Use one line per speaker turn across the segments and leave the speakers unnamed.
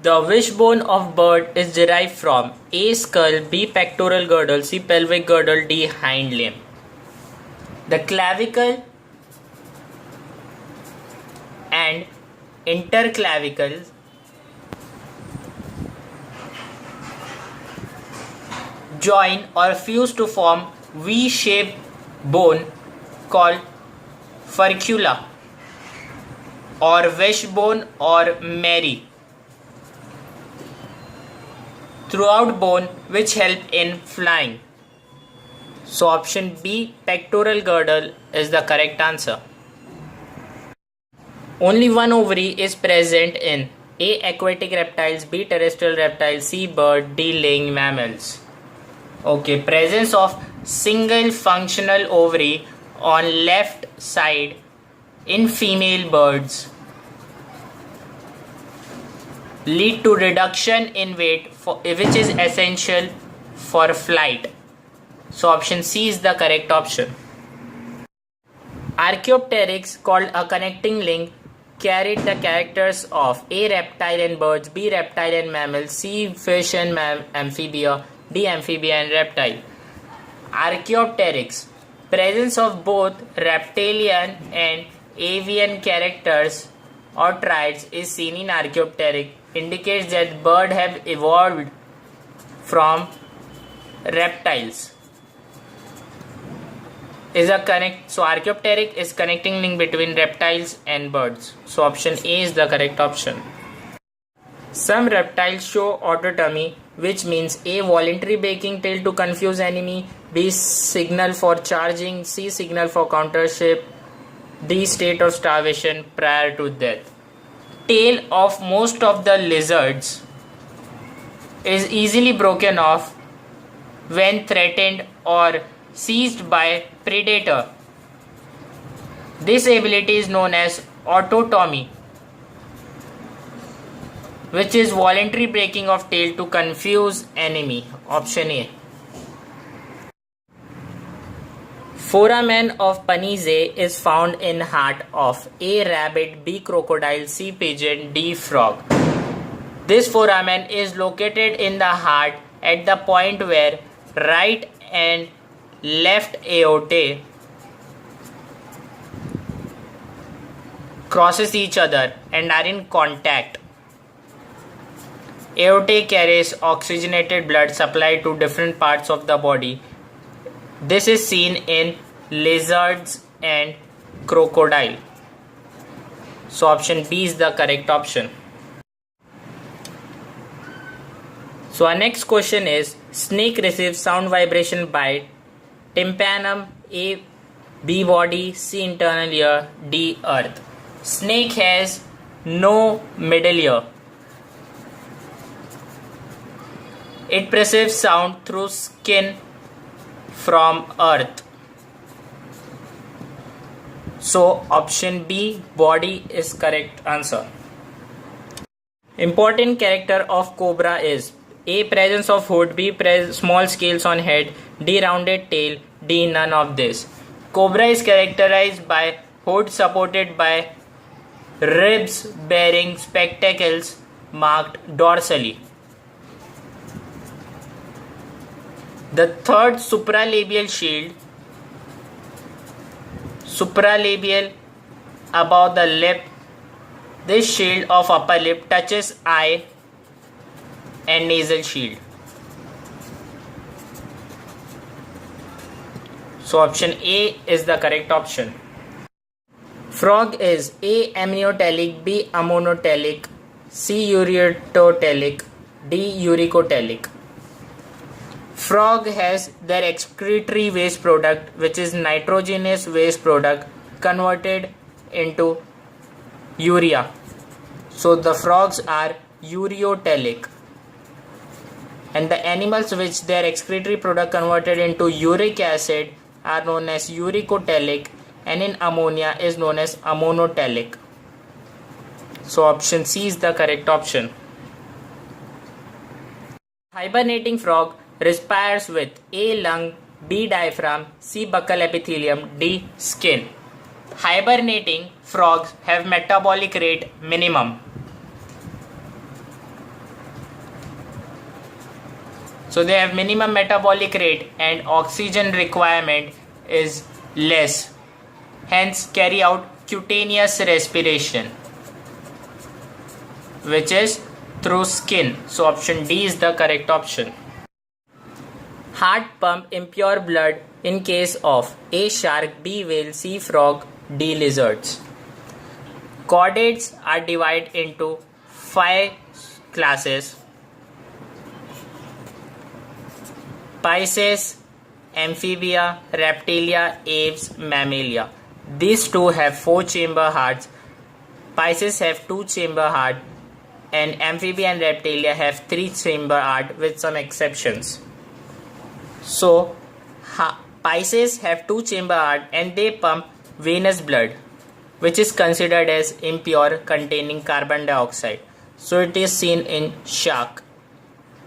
The wishbone of bird is derived from A. Skull, B. Pectoral girdle, C. Pelvic girdle, D. Hind limb. The clavicle and interclavicle join or fuse to form V-shaped bone called furcula or wishbone or Mary throughout bone which help in flying. So option B, pectoral girdle, is the correct answer. Only one ovary is present in A. Aquatic reptiles, B. Terrestrial reptiles, C. Bird, D. Laying mammals. Okay, presence of single functional ovary on left side in female birds lead to reduction in weight which is essential for flight. So option C is the correct option. Archaeopteryx, called a connecting link, carried the characters of A. reptile and birds, B. reptile and mammals, C. fish and amphibia, D. amphibia and reptile. Archaeopteryx, presence of both reptilian and avian characters or traits is seen in Archaeopteryx, indicates that birds have evolved from reptiles. So Archaeopteryx is connecting link between reptiles and birds. So option A is the correct option. Some reptiles show autotomy, which means A. voluntary breaking tail to confuse enemy, B. signal for charging, C. signal for countership, D. state of starvation prior to death. Tail of most of the lizards is easily broken off when threatened or seized by predator. This ability is known as autotomy, which is voluntary breaking of tail to confuse enemy. Option A. Foramen of Panizzae is found in heart of A. rabbit, B. crocodile, C. pigeon, D. frog. This foramen is located in the heart at the point where right and left aorta crosses each other and are in contact. Aorta carries oxygenated blood supplied to different parts of the body. This is seen in lizards and crocodile. So option B is the correct option. So our next question is, snake receives sound vibration by tympanum, A. B. body, C. internal ear, D. earth. Snake has no middle ear. It perceives sound through skin from earth. So option B, body, is correct answer. Important character of cobra is A. presence of hood, B. small scales on head, D. rounded tail, D. none of this. Cobra is characterized by hood supported by ribs bearing spectacles marked dorsally. The third supralabial shield, supralabial above the lip, this shield of upper lip touches eye and nasal shield. So option A is the correct option. Frog is A. amniotellic, B. ammonotelic, C. ureotelic, D. uricotelic. Frog has their excretory waste product, which is nitrogenous waste product, converted into urea. So the frogs are ureotelic. And the animals which their excretory product converted into uric acid are known as uricotelic, and in ammonia is known as ammonotelic. So option C is the correct option. Hibernating frog respires with A. lung, B. diaphragm, C. buccal epithelium, D. skin. Hibernating frogs have metabolic rate minimum. So they have minimum metabolic rate and oxygen requirement is less, hence carry out cutaneous respiration, which is through skin. So option D is the correct option. Heart pump impure blood in case of A. Shark, B. Whale, C. Frog, D. Lizards. Chordates are divided into 5 classes: Pisces, Amphibia, Reptilia, Aves, Mammalia. These two have 4-chamber hearts. Pisces have 2-chamber heart, and Amphibia and Reptilia have 3-chamber heart with some exceptions. So Pisces have 2-chamber heart and they pump venous blood, which is considered as impure, containing carbon dioxide. So it is seen in shark.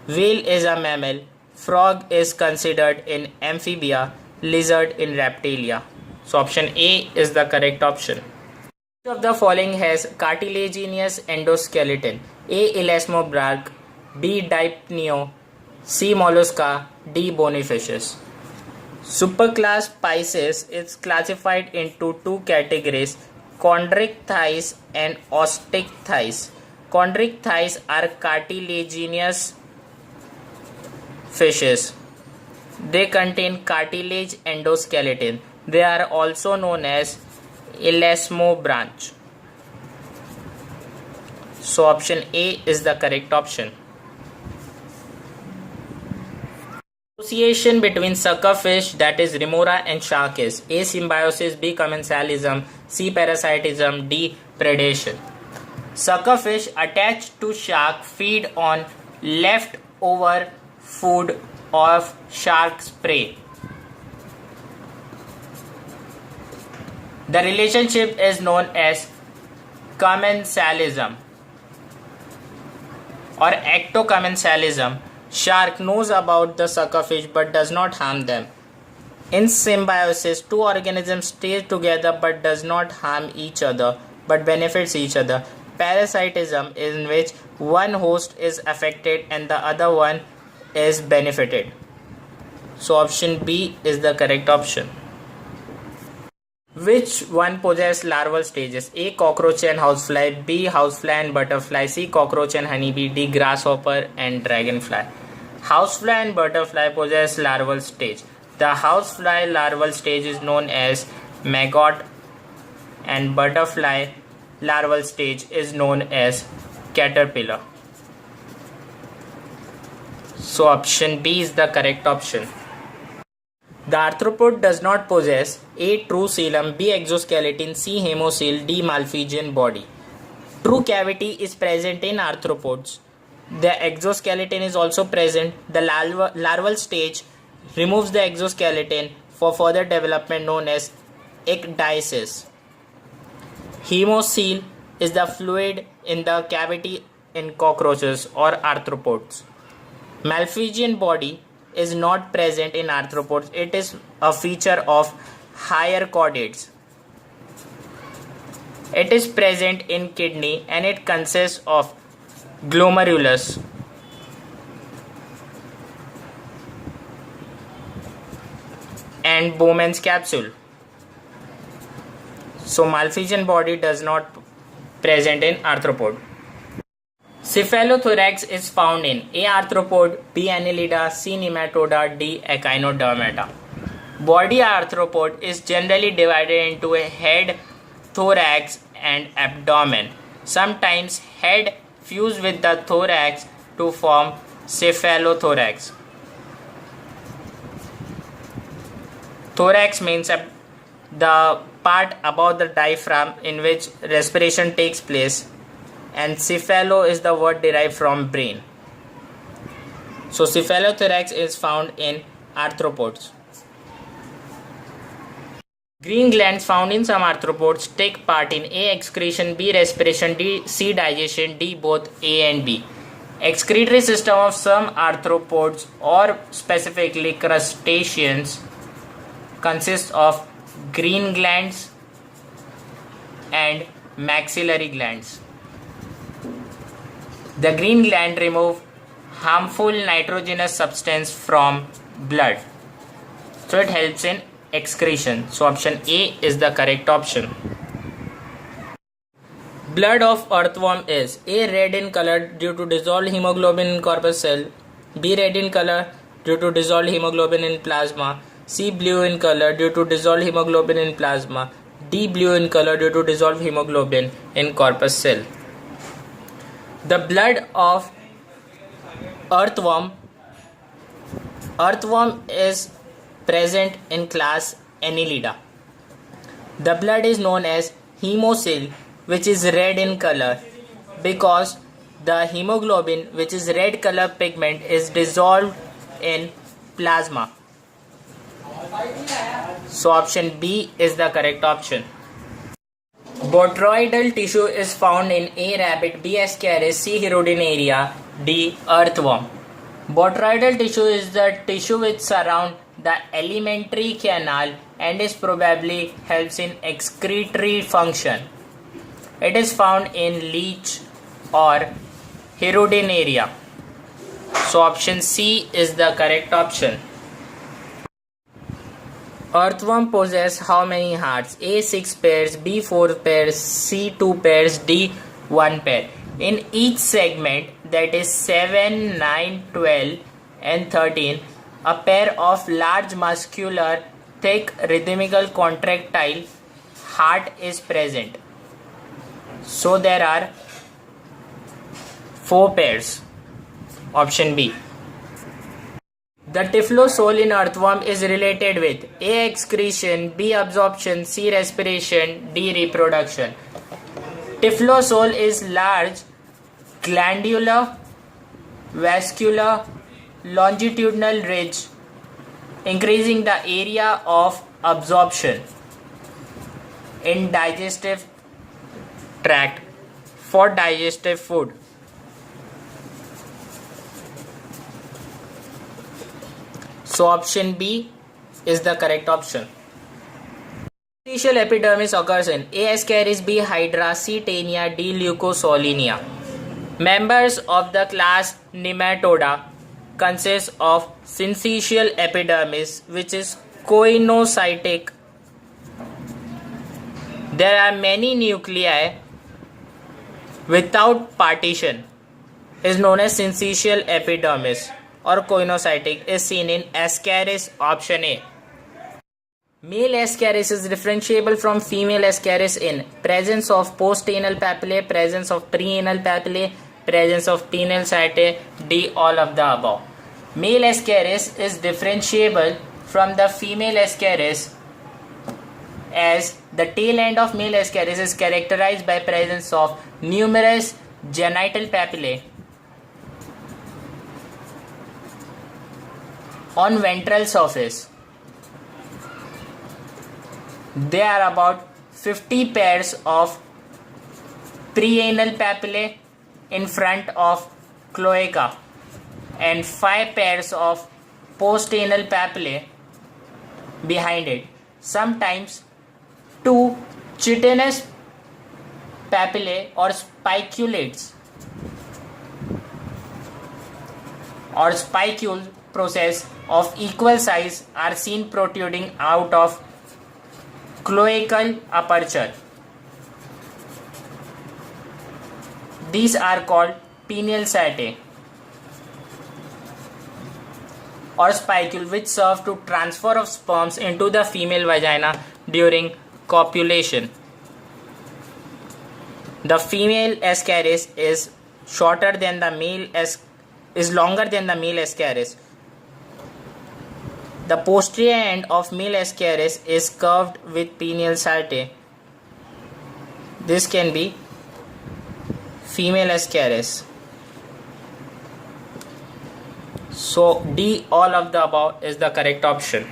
Whale is a mammal. Frog is considered in Amphibia. Lizard in Reptilia. So option A is the correct option. Which of the following has cartilaginous endoskeleton? A. Elasmobranch, B. Dipneo, C. Mollusca, D. Bony fishes. Superclass Pisces is classified into 2 categories: chondric thighs and ostick thighs. Chondric thighs are cartilaginous fishes. They contain cartilage endoskeleton. They are also known as elasmobranch. So option A is the correct option. Association between suckerfish, that is remora, and shark is A. Symbiosis, B. commensalism, C. parasitism, D. predation. Suckerfish attached to shark feed on leftover food of shark's prey. The relationship is known as commensalism or ectocommensalism. Shark knows about the suckerfish but does not harm them. In symbiosis, 2 organisms stay together but does not harm each other but benefits each other. Parasitism, in which one host is affected and the other one is benefited. So option B is the correct option. Which one possess larval stages? A. Cockroach and housefly, B. Housefly and butterfly, C. Cockroach and honeybee, D. Grasshopper and dragonfly. Housefly and butterfly possess larval stage. The housefly larval stage is known as maggot, and butterfly larval stage is known as caterpillar. So option B is the correct option. The arthropod does not possess A. true coelom, B. exoskeleton, C. hemocoel, D. Malpighian body. True cavity is present in arthropods. The exoskeleton is also present. The larval stage removes the exoskeleton for further development, known as ecdysis. Hemocoel is the fluid in the cavity in cockroaches or arthropods. Malpighian body is not present in arthropods. It is a feature of higher chordates. It is present in kidney and it consists of glomerulus. And Bowman's capsule. So Malpighian body does not present in arthropod. Cephalothorax is found in A. arthropod, B. Annelida, C. nematoda, D. echinodermata. Body arthropod is generally divided into a head, thorax and abdomen. Sometimes head fuse with the thorax to form cephalothorax. Thorax means the part above the diaphragm in which respiration takes place, and cephalo is the word derived from brain. So cephalothorax is found in arthropods. Green glands found in some arthropods take part in A. excretion, B. respiration, C. digestion, D. both A and B. Excretory system of some arthropods or specifically crustaceans consists of green glands and maxillary glands. The green gland remove harmful nitrogenous substance from blood. So it helps in excretion. So option A is the correct option. Blood of earthworm is A. red in color due to dissolved hemoglobin in corpus cell, B. red in color due to dissolved hemoglobin in plasma, C. blue in color due to dissolved hemoglobin in plasma, D. blue in color due to dissolved hemoglobin in corpus cell. The blood of earthworm is present in class Annelida. The blood is known as hemocoel, which is red in color, because the hemoglobin, which is red color pigment, is dissolved in plasma. So option B is the correct option. Botryoidal tissue is found in A. rabbit, B. ascaris, C. hirudinaria, D. earthworm. Botryoidal tissue is the tissue which surrounds the alimentary canal and is probably helps in excretory function. It is found in leech or hirudinaria. So option C is the correct option. Earthworm possess how many hearts? A. 6 pairs, B. 4 pairs, C. 2 pairs, D. 1 pair. In each segment, that is 7, 9, 12 and 13, a pair of large muscular, thick, rhythmical contractile heart is present. So there are 4 pairs. Option B. The typhlosole in earthworm is related with A. excretion, B. absorption, C. respiration, D. reproduction. Typhlosole is large, glandular, vascular, longitudinal ridge, increasing the area of absorption in digestive tract for digestive food. So option B is the correct option. Interstitial epidermis occurs in A. ascaris, B. hydra, C. taenia, D. leucosolia. Members of the class Nematoda consist of syncytial epidermis, which is coinocytic. There are many nuclei without partition, is known as syncytial epidermis, or coinocytic is seen in ascaris. Option A. Male ascaris is differentiable from female ascaris in presence of postanal papillae, presence of preanal papillae, presence of penile setae, D. all of the above. Male ascaris is differentiable from the female ascaris as the tail end of male ascaris is characterized by presence of numerous genital papillae on ventral surface. There are about 50 pairs of preanal papillae in front of cloaca and 5 pairs of postanal papillae behind it. Sometimes 2 chitinous papillae or spiculates or spicule process of equal size are seen protruding out of cloacal aperture. These are called penile setae or spicule, which serve to transfer of sperms into the female vagina during copulation. The female ascaris is shorter than the male is longer than the male ascaris. The posterior end of male ascaris is curved with penile setae. This can be female ascaris. So D, all of the above is the correct option.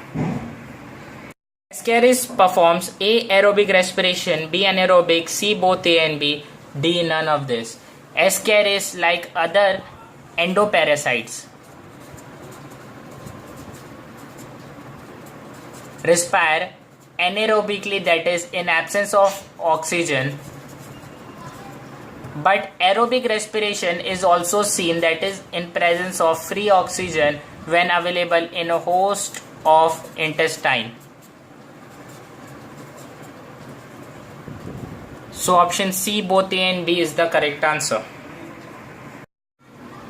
Ascaris performs A. aerobic respiration, B. anaerobic, C. both A and B, D. none of this. Ascaris, like other endoparasites, respire anaerobically, that is in absence of oxygen, But aerobic respiration is also seen, that is in presence of free oxygen when available in a host of intestine. So option C, both A and B is the correct answer.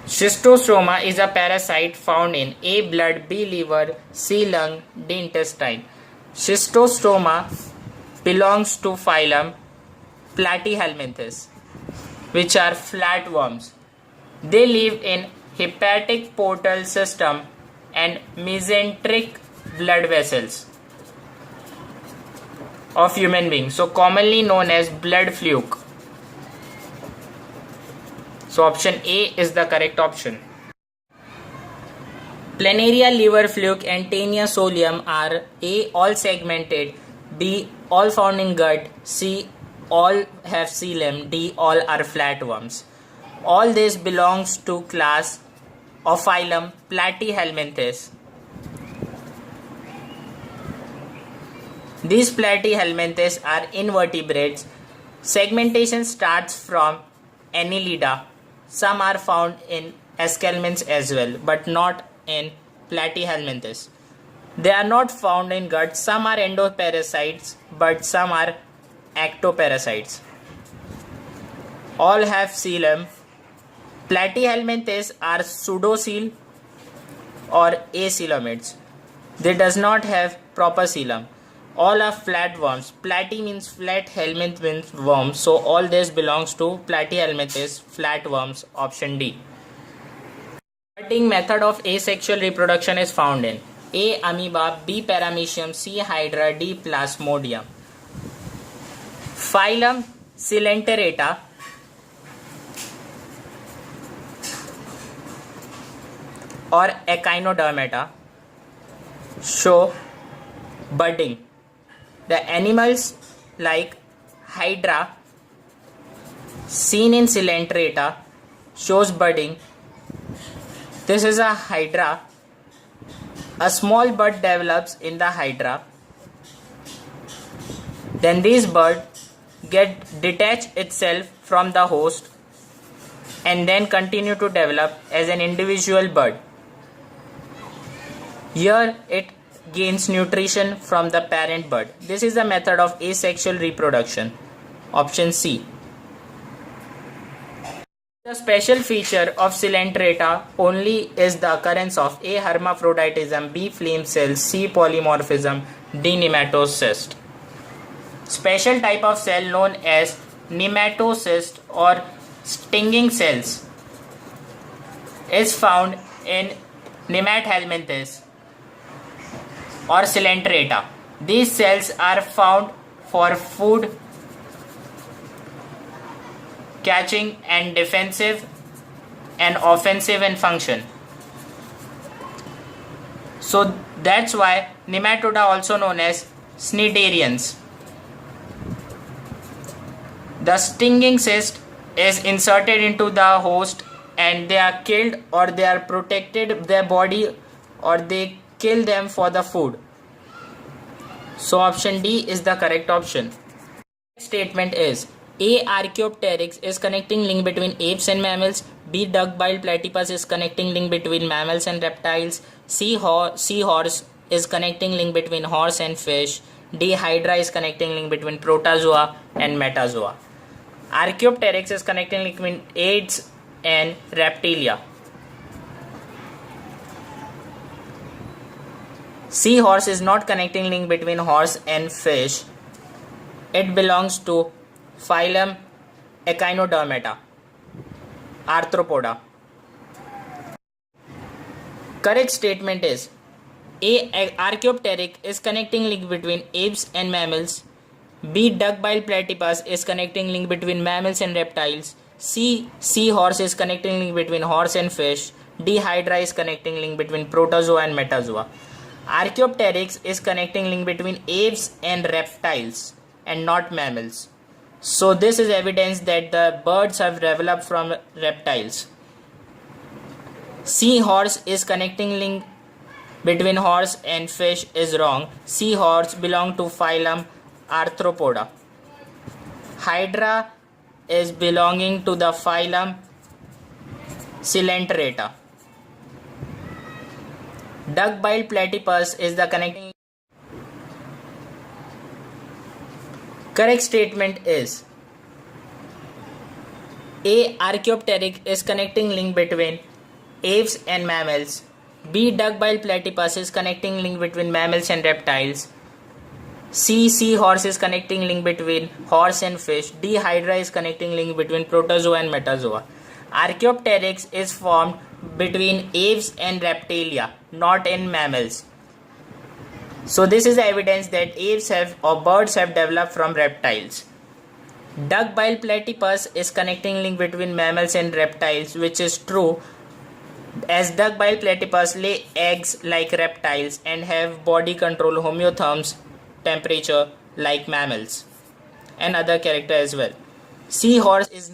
Schistosoma is a parasite found in A. blood, B. liver, C. lung, D. intestine. Schistosoma belongs to phylum Platyhelminthes, which are flatworms. They live in hepatic portal system and mesenteric blood vessels of human beings, so commonly known as blood fluke. So option A is the correct option. Planaria liver fluke and Taenia solium are A. all segmented, B. all found in gut, C. all have coelom, D. all are flatworms. All this belongs to class of phylum Platyhelminthes. These Platyhelminthes are invertebrates. Segmentation starts from Annelida. Some are found in escarpments as well, but not in Platyhelminthes. They are not found in gut. Some are endoparasites, but some are ectoparasites. All have coelom. Platyhelminthes are pseudocoel or acoelomids. They does not have proper coelom. All are flatworms. Platy means flat, helminth means worm. So all this belongs to Platyhelminthes, flatworms, option D. Budding method of asexual reproduction is found in A. amoeba, B. paramecium, C. hydra, D. plasmodium. Phylum Coelenterata or Echinodermata show budding. The animals like hydra seen in Coelenterata shows budding. This is a hydra. A small bud develops in the hydra. Then this bud get detach itself from the host and then continue to develop as an individual bud. Here it gains nutrition from the parent bud. This is the method of asexual reproduction. Option C. The special feature of Coelenterata only is the occurrence of A. hermaphroditism, B. flame cells, C. polymorphism, D. nematocyst. Special type of cell known as nematocyst or stinging cells is found in Nemathelminthes or Coelenterata. These cells are found for food catching and defensive and offensive in function. So that's why nematoda also known as cnidarians. The stinging cyst is inserted into the host and they are killed or they are protected their body or they kill them for the food. So option D is the correct option. Statement is A. Archaeopteryx is connecting link between apes and mammals. B. duck-billed platypus is connecting link between mammals and reptiles. C. seahorse is connecting link between horse and fish. D. hydra is connecting link between protozoa and metazoa. Archaeopteryx is connecting link between apes and reptilia. Seahorse is not connecting link between horse and fish. It belongs to phylum Echinodermata, arthropoda. Correct statement is A. Archaeopteryx is connecting link between apes and mammals. B. duck-billed platypus is connecting link between mammals and reptiles. C. seahorse is connecting link between horse and fish. D. hydra is connecting link between protozoa and metazoa. Archaeopteryx is connecting link between apes and reptiles and not mammals. So this is evidence that the birds have developed from reptiles. Seahorse is connecting link between horse and fish is wrong. Seahorse belong to phylum Arthropoda. Hydra is belonging to the phylum Coelenterata. Duck-billed platypus is the connecting. Correct statement is A. Archaeopteryx is connecting link between aves and mammals. B. Duck-billed platypus is connecting link between mammals and reptiles. C. Seahorse is connecting link between horse and fish. D. Hydra is connecting link between protozoa and metazoa. Archaeopteryx is formed between aves and reptilia, not in mammals. So this is evidence that aves have or birds have developed from reptiles. Duck-billed platypus is connecting link between mammals and reptiles, which is true, as duck-billed platypus lay eggs like reptiles and have body control homeotherms temperature like mammals and other character as well. Seahorse is